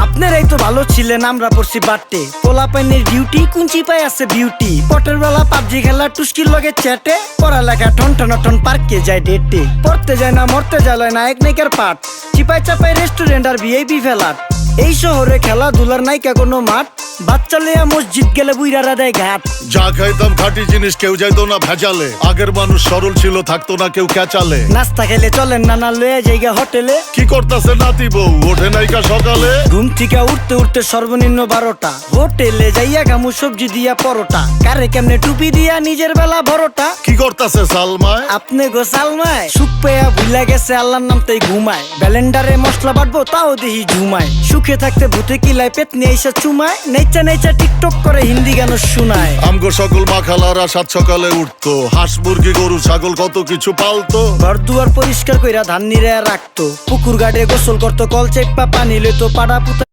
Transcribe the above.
আপনারাই তো ভালো ছিলেন, আমরা পড়ছি বাট্টে। পোলা পাইনের ডিউটি, কুঞ্চি পাই আছে বিউটি। পটের বেলা পাবজি খেলা, টুস্কির লগে চ্যাটে। পড়ালেখা ঠন ঠন ঠন পার্কে যায় ডেটে। পড়তে যায় না, মরতে যায় নায়ক নায়িকার পাঠ। চিপাই চাপাই রেস্টুরেন্ট আর ভিআইপি ফেলাট। এই শহরে খেলাধুলার নাইকা কোনো মাঠ। বাচ্চা লেয়া মসজিদ গেলে বুইরারা দেয় ঘাট। যা খাইতাম খাঁটি জিনিস, কেউ যাইতো না ভেজালে। আগের মানুষ সরল ছিল, থাকতো না কেউ ক্যাচালে। নাস্তা খেলে চলেন নানা লয়ে জায়গা হোটেলে। কি করতাছে নাতি বউ, ওঠে নাইকা সকালে। ঘুম থেকে উঠতে উঠতে সর্বনিম্ন 12টা। হোটেলে যাইয়া গামু সবজি দিয়া পরোটা। কারে কেমনে টুপি দিয়া নিজের বেলা বড়টা। কি করতাছে সালমায়, আপনি গো সালমায়। সুখ পেয়া ভুলা গেছে আল্লাহর নাম তাই ঘুমায়। ব্যালেন্ডারে মশলা বাটবো তাও দেহি ঝুমায়। সুখে থাকতে ভূতে কিলায় পেট নিয়ে এসে চুমায়। নেচা নেচা টিকটক করে হিন্দি গান শোনায়। আমগো সকল মাখালারা সাত সকালে উঠতো। হাঁস মুরগি গরু ছাগল কত কিছু পালতো। ঘর দুয়ার পরিষ্কার কইরা ধান নিরে রাখতো। পুকুর ঘাটে গোসল করতো, কল চেপা পানি লইতো। পাড়া পুতা